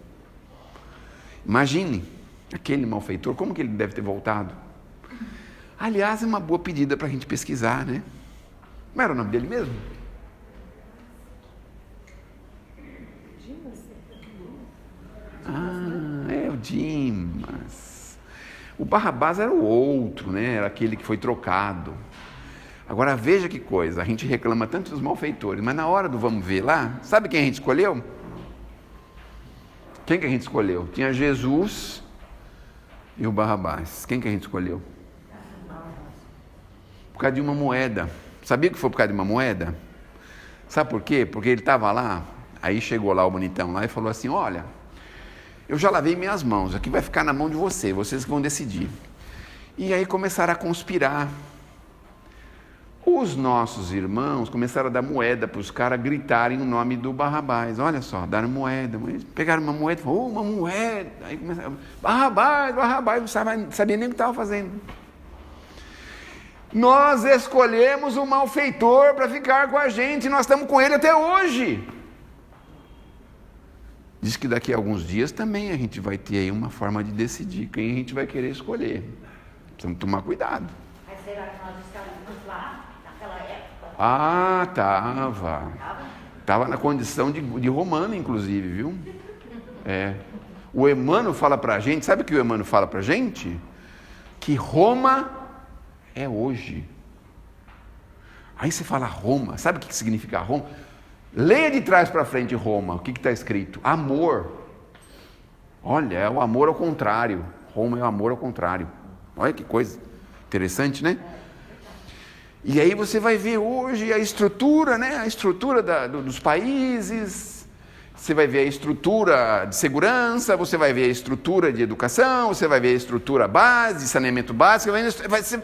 Imagine aquele malfeitor, como que ele deve ter voltado? Aliás, é uma boa pedida para a gente pesquisar, né? Como era o nome dele mesmo? É o Dimas. O Barrabás era o outro, né? Era aquele que foi trocado. Agora veja que coisa, a gente reclama tanto dos malfeitores, mas na hora do vamos ver lá, sabe quem a gente escolheu? Quem que a gente escolheu? Tinha Jesus e o Barrabás. Quem que a gente escolheu? Por causa de uma moeda. Sabia que foi por causa de uma moeda? Sabe por quê? Porque ele estava lá, aí chegou lá o bonitão lá e falou assim, olha, eu já lavei minhas mãos, aqui vai ficar na mão de vocês que vão decidir. E aí começaram a conspirar. Os nossos irmãos começaram a dar moeda para os caras gritarem o nome do Barrabás. Olha só, deram moeda. Pegaram uma moeda, falaram, uma moeda. Aí começaram, Barrabás, não sabia nem o que estava fazendo. Nós escolhemos o malfeitor para ficar com a gente, e nós estamos com ele até hoje. Diz que daqui a alguns dias também a gente vai ter aí uma forma de decidir quem a gente vai querer escolher. Precisamos tomar cuidado. Mas será que nós estávamos lá naquela época? Ah, estava na condição de romano, inclusive, viu? O Emmanuel fala para a gente, sabe o que o Emmanuel fala para a gente? Que Roma é hoje. Aí você fala Roma, sabe o que significa Roma? Leia de trás para frente Roma, o que está escrito? Amor. Olha, é o amor ao contrário. Roma é o amor ao contrário. Olha que coisa interessante, né? E aí você vai ver hoje a estrutura, né? A estrutura dos países, você vai ver a estrutura de segurança, você vai ver a estrutura de educação, você vai ver a estrutura base, de saneamento básico,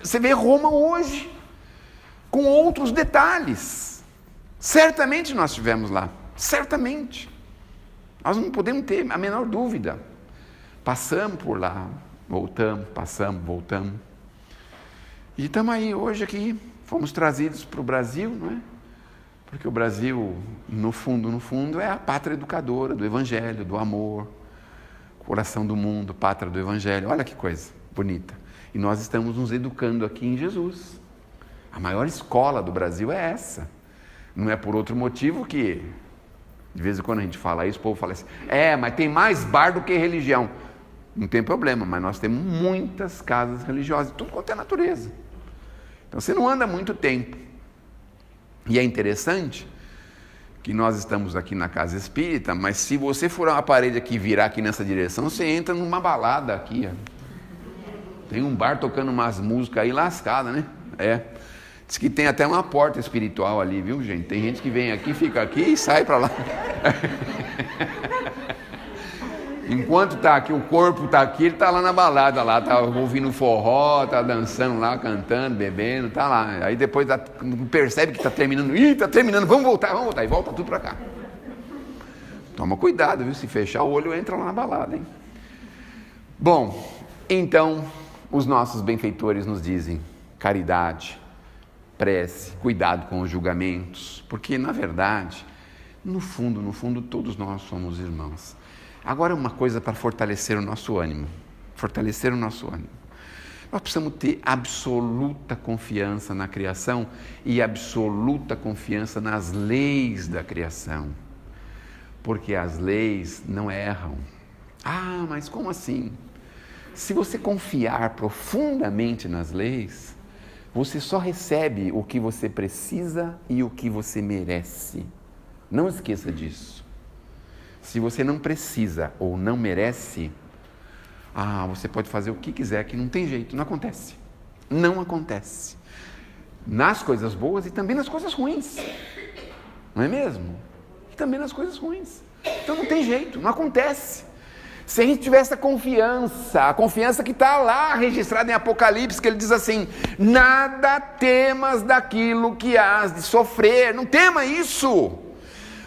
você vê Roma hoje, com outros detalhes. Certamente nós estivemos lá, certamente. Nós não podemos ter a menor dúvida. Passamos por lá, voltamos, passamos, voltamos. E estamos aí hoje aqui, fomos trazidos para o Brasil, não é? Porque o Brasil, no fundo, é a pátria educadora do Evangelho, do amor, coração do mundo, pátria do Evangelho. Olha que coisa bonita. E nós estamos nos educando aqui em Jesus. A maior escola do Brasil é essa. Não é por outro motivo que, de vez em quando a gente fala isso, o povo fala assim, mas tem mais bar do que religião. Não tem problema, mas nós temos muitas casas religiosas, tudo quanto é natureza. Então você não anda muito tempo. E é interessante que nós estamos aqui na casa espírita, mas se você furar uma parede aqui e virar aqui nessa direção, você entra numa balada aqui. Tem um bar tocando umas músicas aí lascadas, né? Diz que tem até uma porta espiritual ali, viu, gente? Tem gente que vem aqui, fica aqui e sai para lá. Enquanto está aqui, o corpo está aqui, ele está lá na balada, lá, está ouvindo forró, está dançando lá, cantando, bebendo, está lá. Aí depois percebe que está terminando, está terminando, vamos voltar, e volta tudo para cá. Toma cuidado, viu? Se fechar o olho, entra lá na balada, hein? Bom, então, os nossos benfeitores nos dizem caridade, prece, cuidado com os julgamentos, porque na verdade, no fundo, todos nós somos irmãos. Agora uma coisa para fortalecer o nosso ânimo, fortalecer o nosso ânimo. Nós precisamos ter absoluta confiança na criação e absoluta confiança nas leis da criação. Porque as leis não erram. Ah, mas como assim? Se você confiar profundamente nas leis, você só recebe o que você precisa e o que você merece. Não esqueça disso. Se você não precisa ou não merece, você pode fazer o que quiser, que não tem jeito, não acontece. Não acontece. Nas coisas boas e também nas coisas ruins. Não é mesmo? E também nas coisas ruins. Então não tem jeito, não acontece. Se a gente tiver essa confiança, a confiança que está lá registrada em Apocalipse, que ele diz assim: nada temas daquilo que has de sofrer, não tema isso.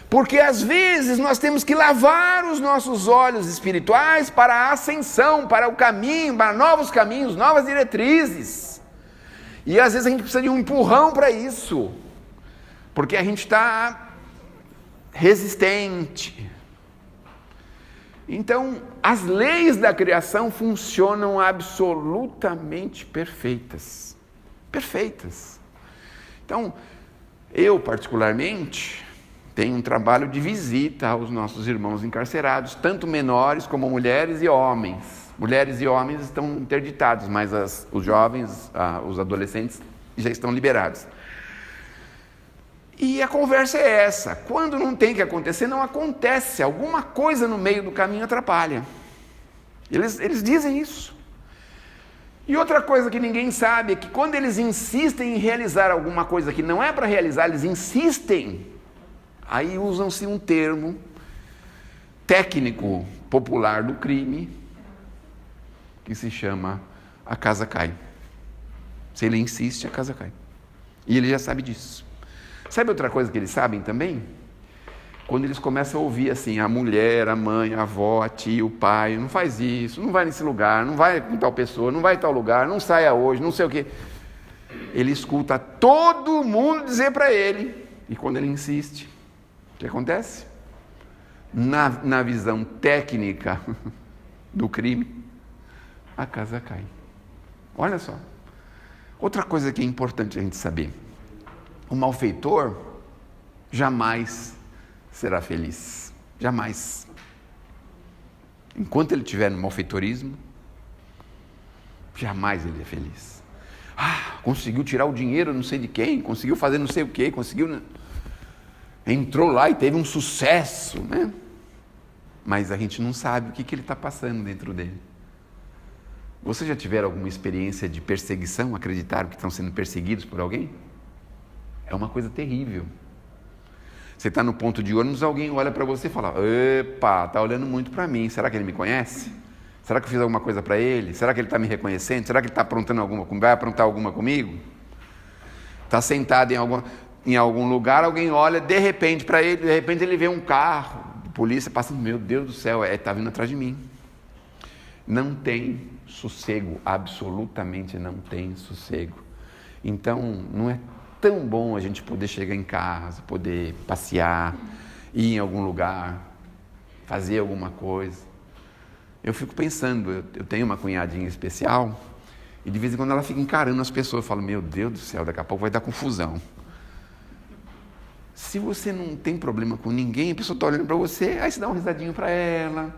Porque às vezes nós temos que lavar os nossos olhos espirituais para a ascensão, para o caminho, para novos caminhos, novas diretrizes. E às vezes a gente precisa de um empurrão para isso, porque a gente está resistente. Então, as leis da criação funcionam absolutamente perfeitas. Perfeitas. Então, eu particularmente tenho um trabalho de visita aos nossos irmãos encarcerados, tanto menores como mulheres e homens. Mulheres e homens estão interditados, mas os jovens, os adolescentes já estão liberados. E a conversa é essa: quando não tem que acontecer, não acontece, alguma coisa no meio do caminho atrapalha. Eles dizem isso. E outra coisa que ninguém sabe é que quando eles insistem em realizar alguma coisa que não é para realizar, eles insistem, aí usam-se um termo técnico popular do crime, que se chama a casa cai. Se ele insiste, a casa cai. E ele já sabe disso. Sabe outra coisa que eles sabem também? Quando eles começam a ouvir assim, a mulher, a mãe, a avó, a tia, o pai: não faz isso, não vai nesse lugar, não vai com tal pessoa, não vai em tal lugar, não saia hoje, não sei o quê. Ele escuta todo mundo dizer para ele, e quando ele insiste, o que acontece? Na visão técnica do crime, a casa cai. Olha só. Outra coisa que é importante a gente saber: o malfeitor jamais será feliz. Jamais. Enquanto ele estiver no malfeitorismo, jamais ele é feliz. Conseguiu tirar o dinheiro não sei de quem, conseguiu fazer não sei o quê, entrou lá e teve um sucesso, né? Mas a gente não sabe o que ele está passando dentro dele. Você já tiveram alguma experiência de perseguição? Acreditaram que estão sendo perseguidos por alguém? É uma coisa terrível. Você está no ponto de ônibus, alguém olha para você e fala: epa, está olhando muito para mim, será que ele me conhece? Será que eu fiz alguma coisa para ele? Será que ele está me reconhecendo? Será que ele está aprontando vai aprontar alguma comigo? Está sentado em algum lugar, alguém olha de repente para ele, de repente ele vê um carro de polícia passando: meu Deus do céu, está vindo atrás de mim. Não tem sossego, absolutamente não tem sossego. Então, não é tão bom a gente poder chegar em casa, poder passear, ir em algum lugar, fazer alguma coisa. Eu fico pensando, eu tenho uma cunhadinha especial, e de vez em quando ela fica encarando as pessoas. Eu falo: meu Deus do céu, daqui a pouco vai dar confusão. Se você não tem problema com ninguém, a pessoa está olhando para você, aí você dá um risadinho para ela: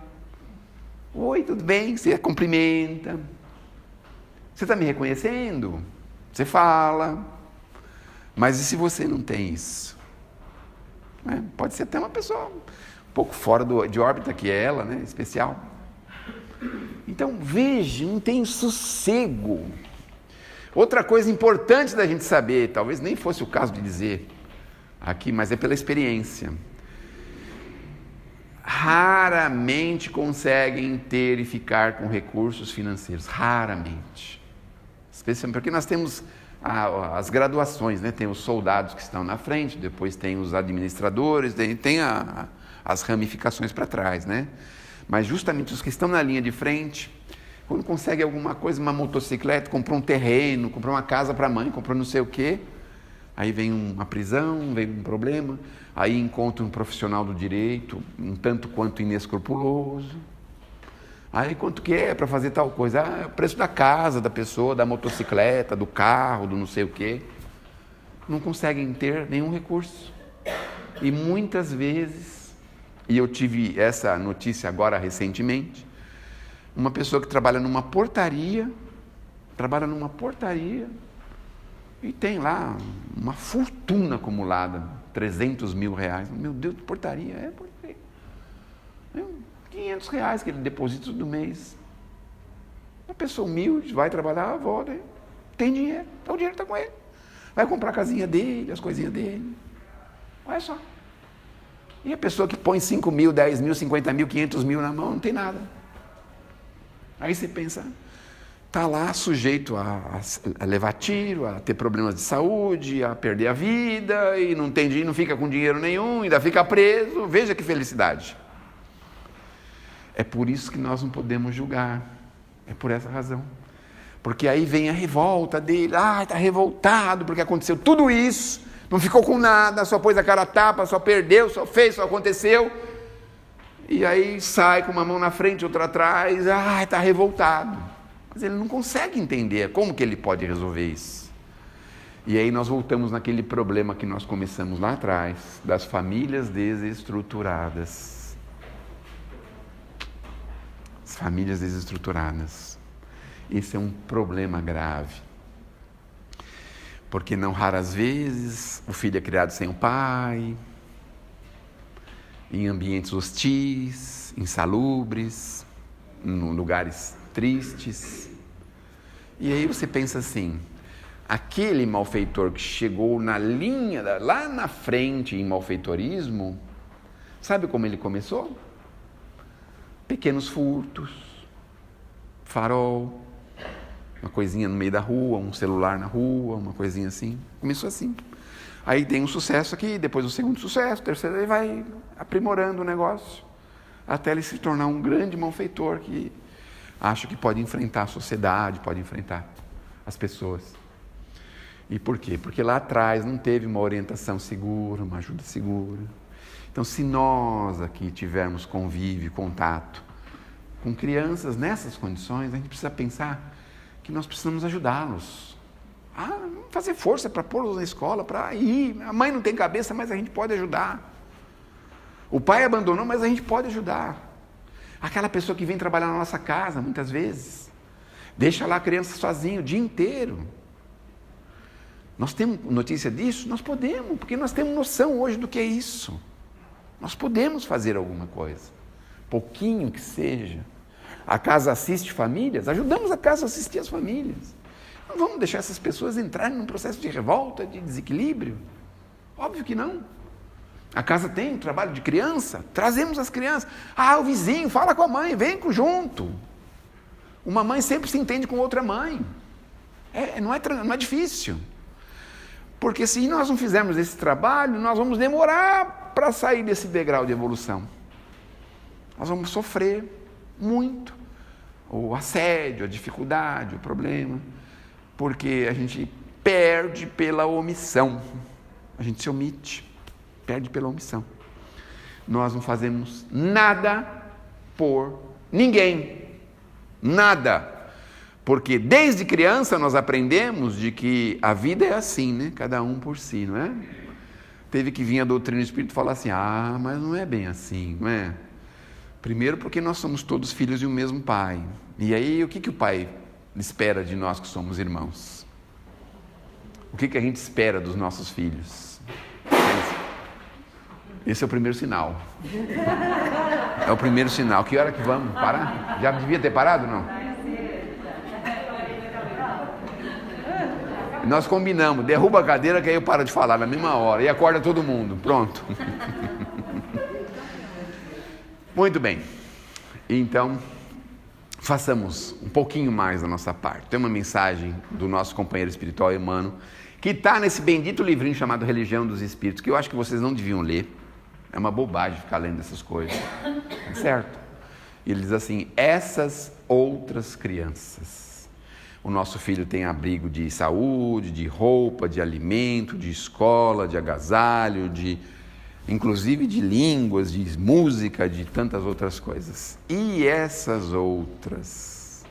oi, tudo bem? Você cumprimenta. Você está me reconhecendo? Você fala. Mas e se você não tem isso? Pode ser até uma pessoa um pouco fora de órbita, que é ela, né? Especial. Então, veja, não tem sossego. Outra coisa importante da gente saber, talvez nem fosse o caso de dizer aqui, mas é pela experiência: raramente conseguem ter e ficar com recursos financeiros. Raramente. Especialmente porque nós temos as graduações, né? Tem os soldados que estão na frente, depois tem os administradores, tem as ramificações para trás, né? Mas justamente os que estão na linha de frente, quando conseguem alguma coisa, uma motocicleta, comprou um terreno, comprou uma casa para a mãe, comprou não sei o quê, aí vem uma prisão, vem um problema, aí encontra um profissional do direito, um tanto quanto inescrupuloso, Aí quanto que é para fazer tal coisa? É o preço da casa da pessoa, da motocicleta, do carro, do não sei o quê. Não conseguem ter nenhum recurso. E muitas vezes, e eu tive essa notícia agora recentemente, uma pessoa que trabalha numa portaria e tem lá uma fortuna acumulada, 300 mil reais. Meu Deus, portaria, portaria. R$500 que ele deposita todo mês. Uma pessoa humilde, vai trabalhar, volta, tem dinheiro, então o dinheiro está com ele. Vai comprar a casinha dele, as coisinhas dele. Olha só. E a pessoa que põe 5 mil, 10 mil, 50 mil, 500 mil na mão, não tem nada. Aí você pensa, está lá sujeito a levar tiro, a ter problemas de saúde, a perder a vida, e não tem dinheiro, não fica com dinheiro nenhum, ainda fica preso. Veja que felicidade. É por isso que nós não podemos julgar. É por essa razão. Porque aí vem a revolta dele. Está revoltado porque aconteceu tudo isso, não ficou com nada, só pôs a cara a tapa, só perdeu, só fez, só aconteceu. E aí sai com uma mão na frente, outra atrás, está revoltado. Mas ele não consegue entender como que ele pode resolver isso. E aí nós voltamos naquele problema que nós começamos lá atrás, das famílias desestruturadas. As famílias desestruturadas. Esse é um problema grave. Porque não raras vezes o filho é criado sem o pai, em ambientes hostis, insalubres, em lugares tristes. E aí você pensa assim, aquele malfeitor que chegou na linha, lá na frente em malfeitorismo, sabe como ele começou? Pequenos furtos, farol, uma coisinha no meio da rua, um celular na rua, uma coisinha assim. Começou assim. Aí tem um sucesso aqui, depois o segundo sucesso, o terceiro, ele vai aprimorando o negócio, até ele se tornar um grande malfeitor que acha que pode enfrentar a sociedade, pode enfrentar as pessoas. E por quê? Porque lá atrás não teve uma orientação segura, uma ajuda segura. Então, se nós aqui tivermos convívio, contato com crianças nessas condições, a gente precisa pensar que nós precisamos ajudá-los. Fazer força para pô-los na escola, para ir. A mãe não tem cabeça, mas a gente pode ajudar. O pai abandonou, mas a gente pode ajudar. Aquela pessoa que vem trabalhar na nossa casa, muitas vezes, deixa lá a criança sozinha o dia inteiro. Nós temos notícia disso? Nós podemos, porque nós temos noção hoje do que é isso. Nós podemos fazer alguma coisa, pouquinho que seja. A casa assiste famílias, ajudamos a casa a assistir as famílias. Não vamos deixar essas pessoas entrarem num processo de revolta, de desequilíbrio? Óbvio que não. A casa tem um trabalho de criança, trazemos as crianças. O vizinho, fala com a mãe, vem junto. Uma mãe sempre se entende com outra mãe. Não é difícil. Porque se nós não fizermos esse trabalho, nós vamos demorar para sair desse degrau de evolução. Nós vamos sofrer muito. O assédio, a dificuldade, o problema. Porque a gente perde pela omissão. A gente se omite. Perde pela omissão. Nós não fazemos nada por ninguém. Nada. Porque desde criança nós aprendemos de que a vida é assim, né? Cada um por si, não é? Teve que vir a doutrina do Espírito falar assim, mas não é bem assim, não é? Primeiro porque nós somos todos filhos de um mesmo pai. E aí o que o pai espera de nós que somos irmãos? O que a gente espera dos nossos filhos? Esse é o primeiro sinal. É o primeiro sinal. Que hora que vamos parar? Já devia ter parado, não? Nós combinamos, derruba a cadeira que aí eu paro de falar na mesma hora e acorda todo mundo, pronto. Muito bem, então façamos um pouquinho mais da nossa parte. Tem uma mensagem do nosso companheiro espiritual Emmanuel, que está nesse bendito livrinho chamado Religião dos Espíritos, que eu acho que vocês não deviam ler, é uma bobagem ficar lendo essas coisas, certo? E ele diz assim, essas outras crianças. O nosso filho tem abrigo de saúde, de roupa, de alimento, de escola, de agasalho, de inclusive de línguas, de música, de tantas outras coisas. E essas outras,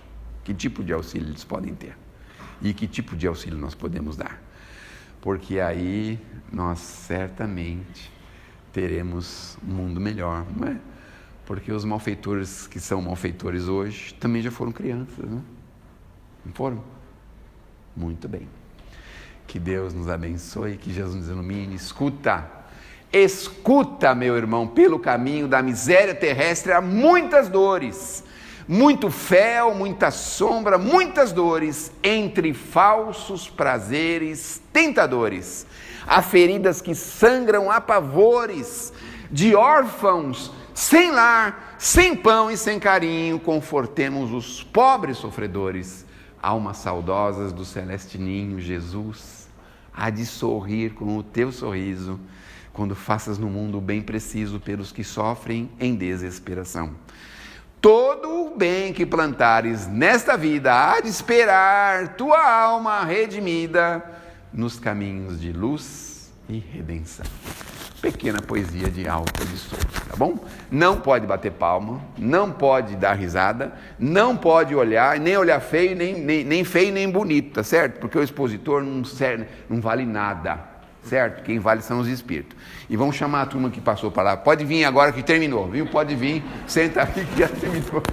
que tipo de auxílio eles podem ter? E que tipo de auxílio nós podemos dar? Porque aí nós certamente teremos um mundo melhor, não é? Porque os malfeitores que são malfeitores hoje também já foram crianças, né? Não foram? Muito bem. Que Deus nos abençoe, que Jesus nos ilumine. Escuta, meu irmão, pelo caminho da miséria terrestre há muitas dores, muito fel, muita sombra, muitas dores, entre falsos prazeres tentadores. Há feridas que sangram a pavores, de órfãos sem lar, sem pão e sem carinho, confortemos os pobres sofredores. Almas saudosas do celeste ninho, Jesus há de sorrir com o teu sorriso, quando faças no mundo o bem preciso pelos que sofrem em desesperação. Todo o bem que plantares nesta vida há de esperar tua alma redimida nos caminhos de luz e redenção. Pequena poesia de Alta de Souza, tá bom? Não pode bater palma, não pode dar risada, não pode olhar, nem olhar feio, nem feio, nem bonito, tá certo? Porque o expositor não vale nada, certo? Quem vale são os espíritos. E vamos chamar a turma que passou para lá. Pode vir agora que terminou, viu? Pode vir, senta aqui que já terminou.